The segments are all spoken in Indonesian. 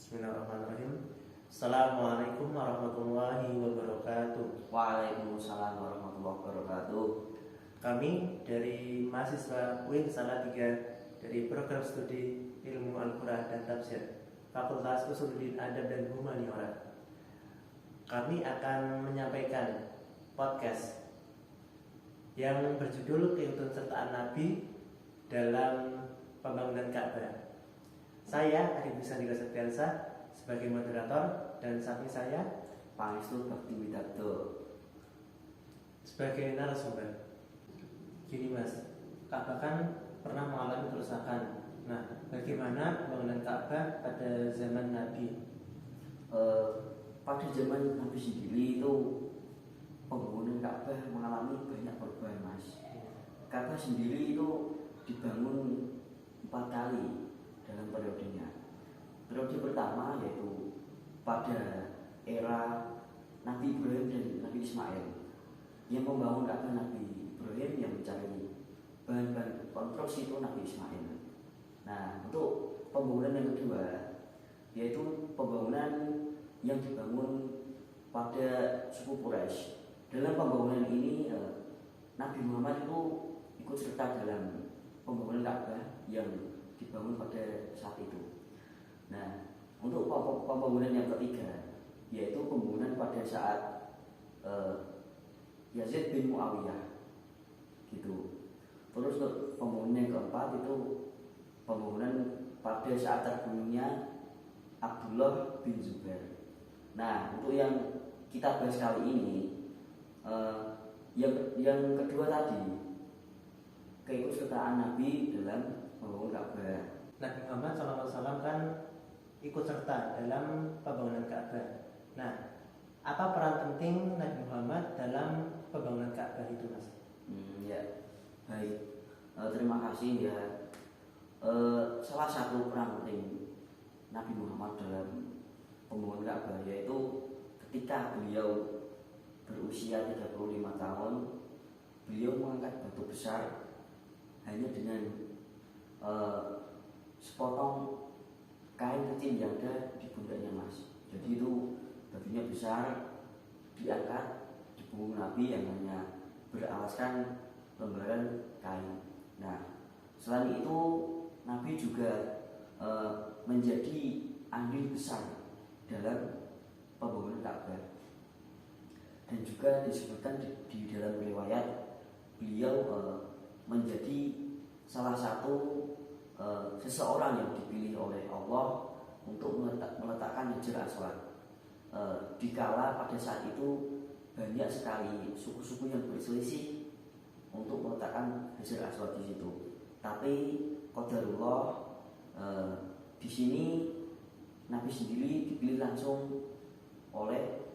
Bismillahirrahmanirrahim. Assalamualaikum warahmatullahi wabarakatuh. Waalaikumsalam warahmatullahi wabarakatuh. Kami dari mahasiswa UIN Salatiga dari program studi Ilmu Al-Quran dan Tafsir Fakultas Usuluddin Adab dan Humaniora. Kami akan menyampaikan podcast yang berjudul keikutsertaan Nabi dalam pembangunan Ka'bah. Saya Adi Busandika Septiansa sebagai moderator dan samping saya Pangestu Bakti Widarto sebagai narasumber. Gini Mas, Ka'bah kan pernah mengalami kerusakan. Nah, bagaimana pembangunan Ka'bah pada zaman Nabi? Pada zaman Nabi sendiri itu pembangunan Ka'bah mengalami banyak perubahan, Mas. Ka'bah sendiri itu dibangun 4 kali dalam periodenya. Periode pertama yaitu pada era Nabi Ibrahim dan Nabi Ismail. Yang membangun Ka'bah Nabi Ibrahim, yang mencari bahan-bahan konstruksi itu Nabi Ismail. Nah, untuk pembangunan yang kedua yaitu pembangunan yang dibangun pada suku Quraisy. Dalam pembangunan ini Nabi Muhammad itu ikut serta dalam pembangunan Ka'bah yang dibangun pada saat itu. Nah, untuk pembangunan yang ketiga yaitu pembangunan pada saat Yazid bin Muawiyah gitu. Terus untuk pembangunan yang keempat itu pembangunan pada saat terbunuhnya Abdullah bin Zubair. Nah, untuk yang kita bahas kali ini yang kedua tadi keikutsertaan Nabi dalam membangun Ka'bah. Nabi Muhammad SAW kan ikut serta dalam pembangunan Ka'bah. Nah, apa peran penting Nabi Muhammad dalam pembangunan Ka'bah itu, Mas? Ya, baik. Terima kasih ya. Salah satu peran penting Nabi Muhammad dalam pembangunan Ka'bah yaitu ketika beliau berusia 35 tahun, beliau mengangkat batu besar hanya dengan sepotong kain kecil yang ada di pundaknya, Mas. Jadi itu batunya besar, diangkat di punggung Nabi yang hanya beralaskan lembaran kain. Nah, selain itu Nabi juga menjadi andil besar dalam pembangunan Ka'bah. Dan juga disebutkan di dalam riwayat beliau menjadi salah satu seseorang yang dipilih oleh Allah untuk meletakkan Hajar Aswad. Dikala pada saat itu banyak sekali suku-suku yang berselisih untuk meletakkan Hajar Aswad di situ. Tapi qadarullah di sini Nabi sendiri dipilih langsung oleh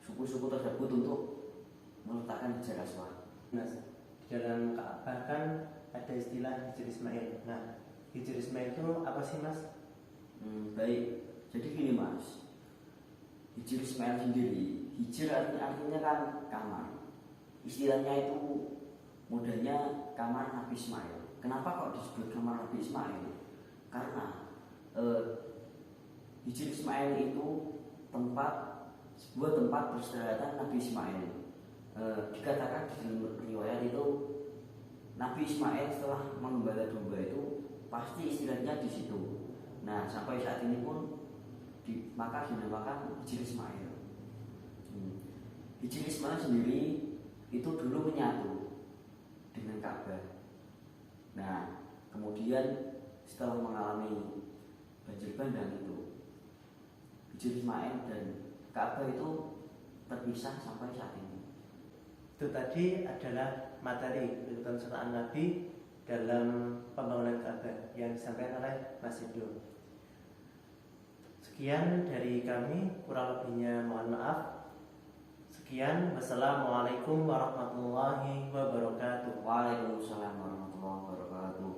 suku-suku tersebut untuk meletakkan Hajar Aswad. Mas, di dalam Ka'bah kan ada istilah Hijr Ismail. Nah, Hijr Ismail itu apa sih, Mas? Baik, jadi gini, Mas. Hijr Ismail sendiri, hijr artinya kan kamar. Istilahnya itu mudahnya kamar Nabi Ismail. Kenapa kok disebut kamar Nabi Ismail? Karena Hijr Ismail itu sebuah tempat peristirahatan Nabi Ismail. Dikatakan di dalam riwayat itu Nabi Ismail setelah mengembala domba itu pasti istirahatnya di situ. Nah, sampai saat ini pun maka dinamakan Hijr Ismail. Hijr Ismail sendiri itu dulu menyatu dengan Ka'bah. Nah, kemudian setelah mengalami banjir bandang itu, Hijr Ismail dan Ka'bah itu terpisah sampai saat ini. Itu tadi adalah materi keikutsertaan Nabi dalam pembangunan Ka'bah yang disampaikan oleh Mas Ido. Sekian dari kami, kurang lebihnya mohon maaf. Sekian, wassalamualaikum warahmatullahi wabarakatuh. Waalaikumsalam warahmatullahi wabarakatuh.